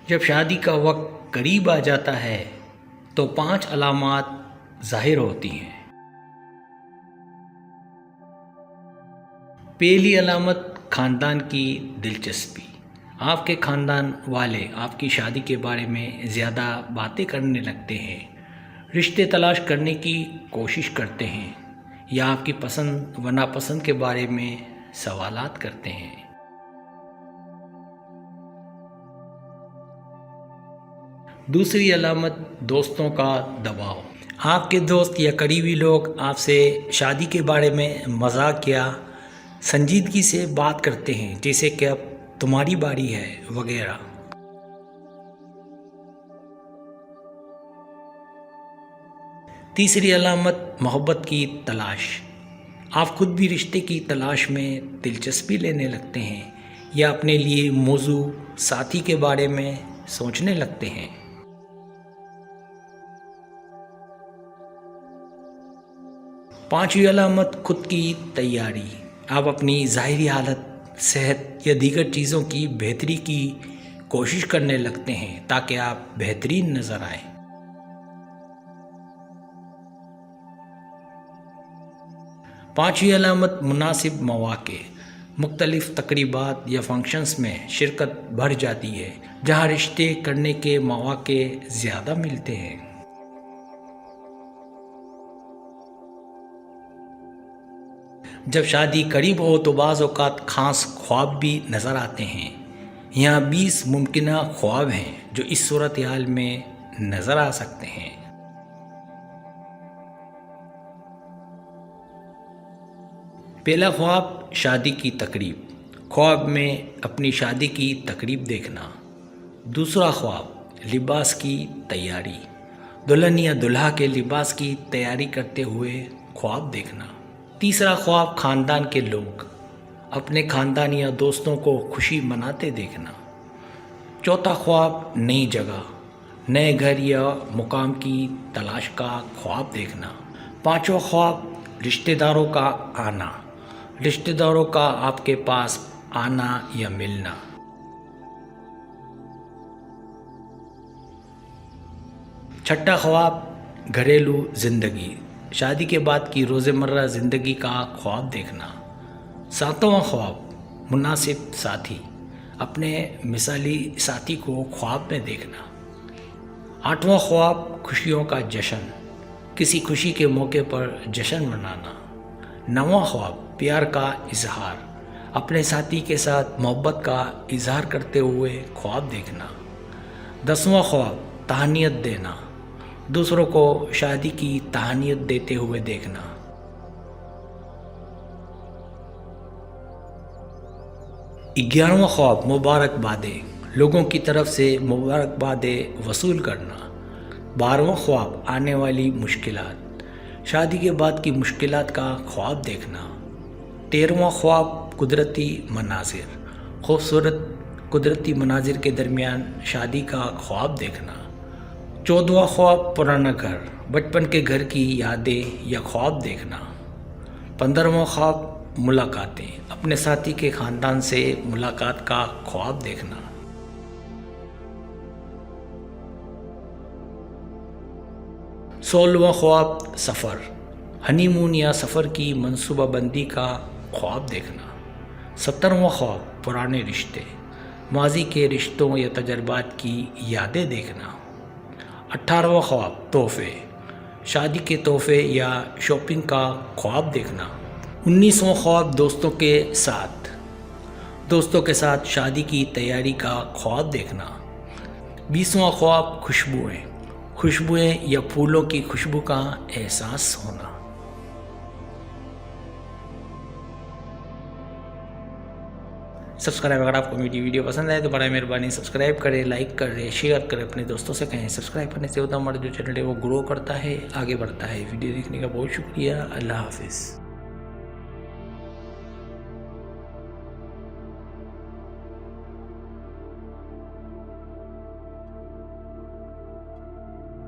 جب شادی کا وقت قریب آ جاتا ہے تو 5 علامات ظاہر ہوتی ہیں۔ پہلی علامت خاندان کی دلچسپی۔ آپ کے خاندان والے آپ کی شادی کے بارے میں زیادہ باتیں کرنے لگتے ہیں، رشتے تلاش کرنے کی کوشش کرتے ہیں یا آپ کی پسند و ناپسند کے بارے میں سوالات کرتے ہیں۔ دوسری علامت دوستوں کا دباؤ۔ آپ کے دوست یا قریبی لوگ آپ سے شادی کے بارے میں مذاق یا سنجیدگی سے بات کرتے ہیں، جیسے کہ اب تمہاری باری ہے وغیرہ۔ تیسری علامت محبت کی تلاش۔ آپ خود بھی رشتے کی تلاش میں دلچسپی لینے لگتے ہیں یا اپنے لیے موزوں ساتھی کے بارے میں سوچنے لگتے ہیں۔ پانچویں علامت خود کی تیاری۔ آپ اپنی ظاہری حالت، صحت یا دیگر چیزوں کی بہتری کی کوشش کرنے لگتے ہیں تاکہ آپ بہترین نظر آئیں۔ پانچویں علامت مناسب مواقع۔ مختلف تقریبات یا فنکشنز میں شرکت بڑھ جاتی ہے جہاں رشتے کرنے کے مواقع زیادہ ملتے ہیں۔ جب شادی قریب ہو تو بعض اوقات خاص خواب بھی نظر آتے ہیں۔ یہاں 20 ممکنہ خواب ہیں جو اس صورتحال میں نظر آ سکتے ہیں۔ پہلا خواب شادی کی تقریب۔ خواب میں اپنی شادی کی تقریب دیکھنا۔ دوسرا خواب لباس کی تیاری۔ دلہن یا دولہا کے لباس کی تیاری کرتے ہوئے خواب دیکھنا۔ تیسرا خواب خاندان کے لوگ، اپنے خاندان یا دوستوں کو خوشی مناتے دیکھنا۔ چوتھا خواب نئی جگہ، نئے گھر یا مقام کی تلاش کا خواب دیکھنا۔ پانچواں خواب رشتہ داروں کا آنا، رشتہ داروں کا آپ کے پاس آنا یا ملنا۔ چھٹا خواب گھریلو زندگی، شادی کے بعد کی روزمرہ زندگی کا خواب دیکھنا۔ ساتواں خواب مناسب ساتھی، اپنے مثالی ساتھی کو خواب میں دیکھنا۔ آٹھواں خواب خوشیوں کا جشن، کسی خوشی کے موقع پر جشن منانا۔ نواں خواب پیار کا اظہار، اپنے ساتھی کے ساتھ محبت کا اظہار کرتے ہوئے خواب دیکھنا۔ 10واں خواب تہنیت دینا، دوسروں کو شادی کی تہنیت دیتے ہوئے دیکھنا۔ 11واں خواب مبارکبادیں، لوگوں کی طرف سے مبارکبادیں وصول کرنا۔ 12واں خواب آنے والی مشکلات، شادی کے بعد کی مشکلات کا خواب دیکھنا۔ 13واں خواب قدرتی مناظر، خوبصورت قدرتی مناظر کے درمیان شادی کا خواب دیکھنا۔ 14واں خواب پرانا گھر، بچپن کے گھر کی یادیں یا خواب دیکھنا۔ 15واں خواب ملاقاتیں، اپنے ساتھی کے خاندان سے ملاقات کا خواب دیکھنا۔ 16واں خواب سفر، ہنی مون یا سفر کی منصوبہ بندی کا خواب دیکھنا۔ 17واں خواب پرانے رشتے، ماضی کے رشتوں یا تجربات کی یادیں دیکھنا۔ 18واں خواب تحفے، شادی کے تحفے یا شاپنگ کا خواب دیکھنا۔ 19واں خواب دوستوں کے ساتھ شادی کی تیاری کا خواب دیکھنا۔ 20واں خواب خوشبوئیں یا پھولوں کی خوشبو کا احساس ہونا۔ سبسکرائب، اگر آپ کو میری ویڈیو پسند آئے تو برائے مہربانی سبسکرائب کریں، لائک کریں، شیئر کریں، اپنے دوستوں سے کہیں۔ سبسکرائب کرنے سے ہوتا ہمارا جو چینل ہے وہ گرو کرتا ہے، آگے بڑھتا ہے۔ ویڈیو دیکھنے کا بہت شکریہ۔ اللہ حافظ۔